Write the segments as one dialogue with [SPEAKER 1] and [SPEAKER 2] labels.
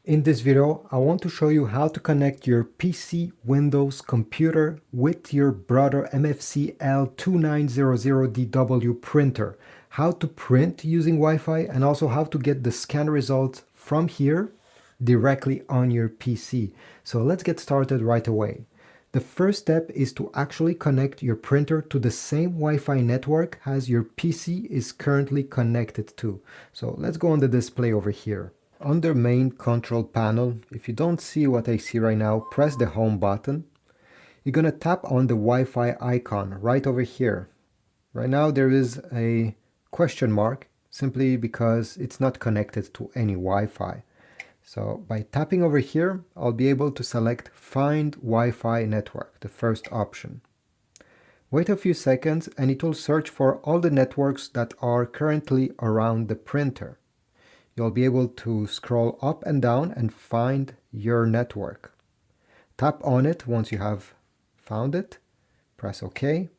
[SPEAKER 1] In this video, I want to show you how to connect your PC, Windows, computer with your Brother MFC-L2900DW printer, how to print using Wi-Fi, and also how to get the scan results from here directly on your PC. So let's get started right away. The first step is to actually connect your printer to the same Wi-Fi network as your PC is currently connected to. So let's go on the display over here. Under main control panel, if you don't see what I see right now, press the home button. You're going to tap on the Wi-Fi icon right over here. Right now there is a question mark simply because it's not connected to any Wi-Fi. So by tapping over here, I'll be able to select Find Wi-Fi Network, the first option. Wait a few seconds and it will search for all the networks that are currently around the printer. You'll be able to scroll up and down and find your network. Tap on it once you have found it, press OK,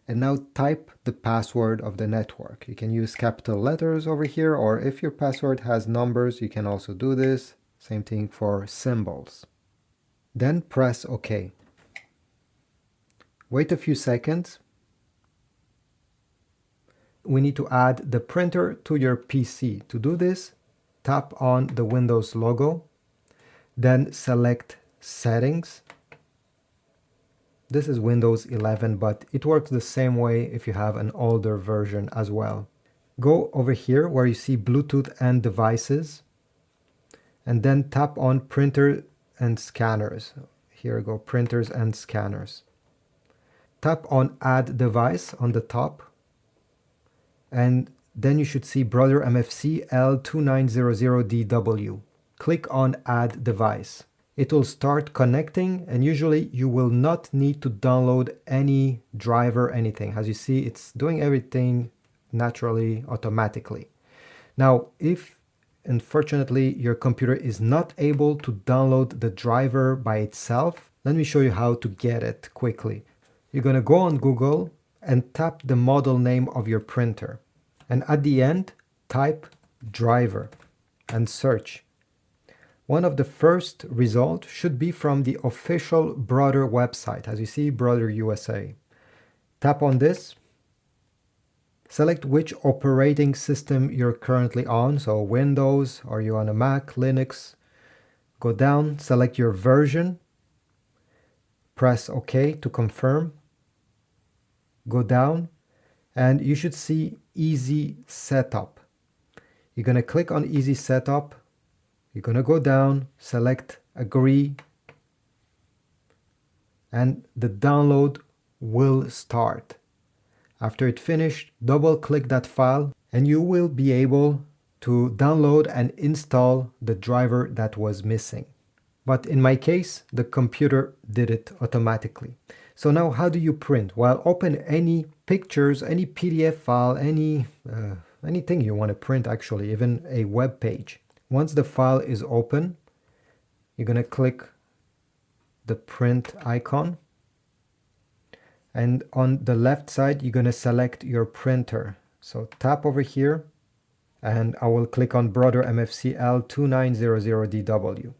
[SPEAKER 1] and now type the password of the network. You can use capital letters over here, or if your password has numbers, you can also do this. Same thing for symbols. Then press OK. Wait a few seconds. We need to add the printer to your PC. To do this, tap on the Windows logo, then select Settings. This is Windows 11, but it works the same way if you have an older version as well. Go over here where you see Bluetooth and devices, and then tap on Printer and Scanners. Here we go, Printers and Scanners. Tap on Add Device on the top, and then you should see Brother MFC-L2900DW. Click on Add Device. It will start connecting, and usually you will not need to download any driver, anything. As you see, it's doing everything naturally, automatically. Now, if unfortunately your computer is not able to download the driver by itself, let me show you how to get it quickly. You're going to go on Google and tap the model name of your printer. And at the end, type driver and search. One of the first results should be from the official Brother website. As you see, Brother USA. Tap on this. Select which operating system you're currently on. So Windows, are you on a Mac, Linux? Go down, select your version. Press OK to confirm. Go down and you should see Easy Setup. You're going to click on Easy Setup. You're going to go down, select Agree, and the download will start. After it finished, double click that file and you will be able to download and install the driver that was missing. But in my case, the computer did it automatically. So now how do you print? Well, open any pictures, any PDF file, anything you want to print actually, even a web page. Once the file is open, you're going to click the print icon. And on the left side, you're going to select your printer. So tap over here and I will click on Brother MFC-L2900DW.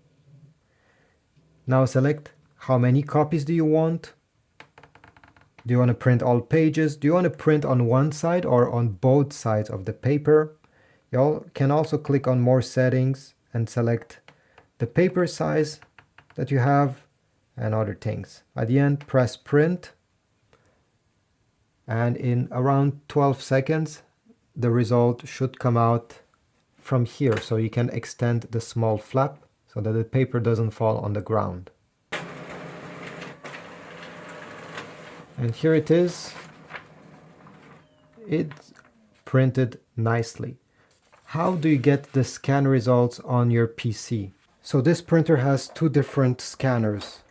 [SPEAKER 1] Now select how many copies do you want. Do you want to print all pages? Do you want to print on one side or on both sides of the paper? You can also click on More Settings and select the paper size that you have and other things. At the end, press Print. And in around 12 seconds, the result should come out from here. So you can extend the small flap so that the paper doesn't fall on the ground. And here it is. It's printed nicely. How do you get the scan results on your PC? So this printer has two different scanners,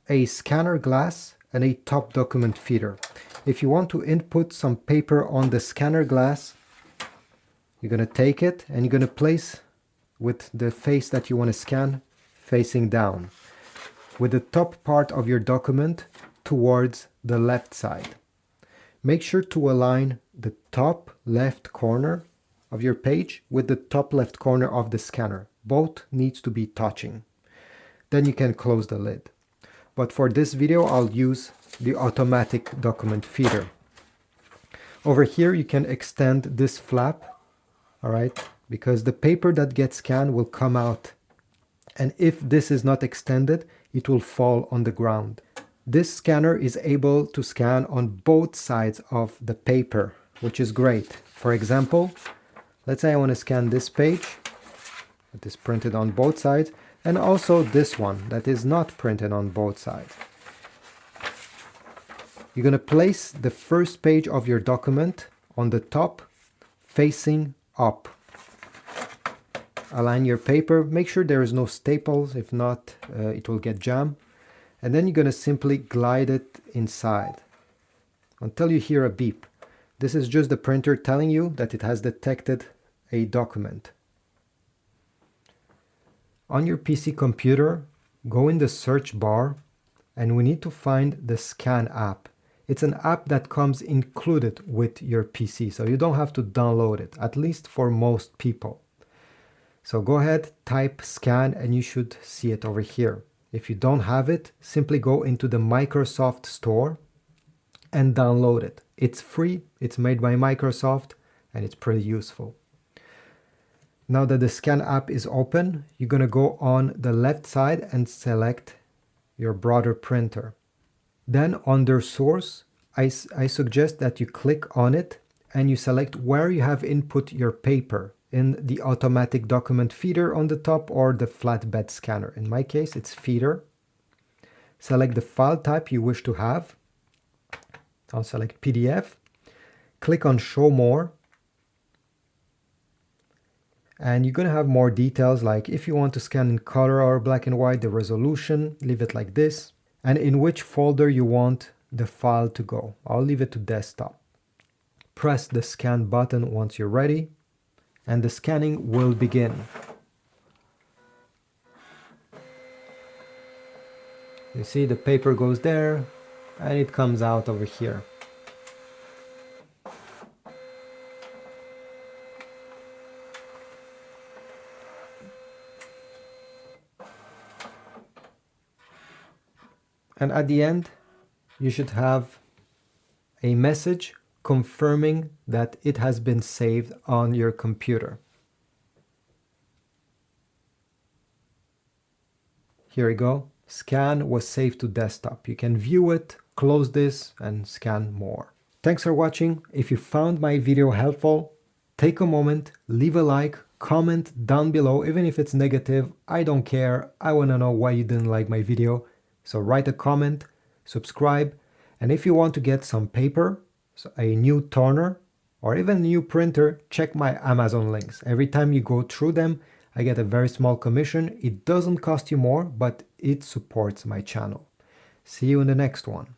[SPEAKER 1] a scanner glass and a top document feeder. If you want to input some paper on the scanner glass, you're going to take it and you're going to place with the face that you want to scan facing down, with the top part of your document towards the left side. Make sure to align the top left corner of your page with the top left corner of the scanner. Both needs to be touching. Then you can close the lid. But for this video, I'll use the automatic document feeder. Over here, you can extend this flap, all right, because the paper that gets scanned will come out. And if this is not extended, it will fall on the ground. This scanner is able to scan on both sides of the paper, which is great. For example, let's say I want to scan this page that is printed on both sides, and also this one that is not printed on both sides. You're going to place the first page of your document on the top, facing up. Align your paper, make sure there is no staples, if not it will get jammed. And then you're going to simply glide it inside until you hear a beep. This is just the printer telling you that it has detected a document. On your PC computer, go in the search bar and we need to find the Scan app. It's an app that comes included with your PC, so you don't have to download it, at least for most people. So go ahead, type Scan and you should see it over here. If you don't have it, simply go into the Microsoft Store and download it. It's free, it's made by Microsoft, and it's pretty useful. Now that the Scan app is open, you're going to go on the left side and select your Brother printer. Then under Source, I suggest that you click on it and you select where you have input your paper, in the automatic document feeder on the top or the flatbed scanner. In my case, it's feeder. Select the file type you wish to have. I'll select PDF. Click on Show More. And you're going to have more details, like if you want to scan in color or black and white, the resolution, leave it like this. And in which folder you want the file to go. I'll leave it to desktop. Press the Scan button once you're ready, and the scanning will begin. You see the paper goes there and it comes out over here. And at the end, you should have a message confirming that it has been saved on your computer. Here we go. Scan was saved to desktop. You can view it, close this, and scan more. Thanks for watching. If you found my video helpful, take a moment, leave a like, comment down below, even if it's negative. I don't care. I want to know why you didn't like my video. So write a comment, subscribe, and if you want to get some paper, so a new toner, or even a new printer, check my Amazon links. Every time you go through them, I get a very small commission. It doesn't cost you more, but it supports my channel. See you in the next one.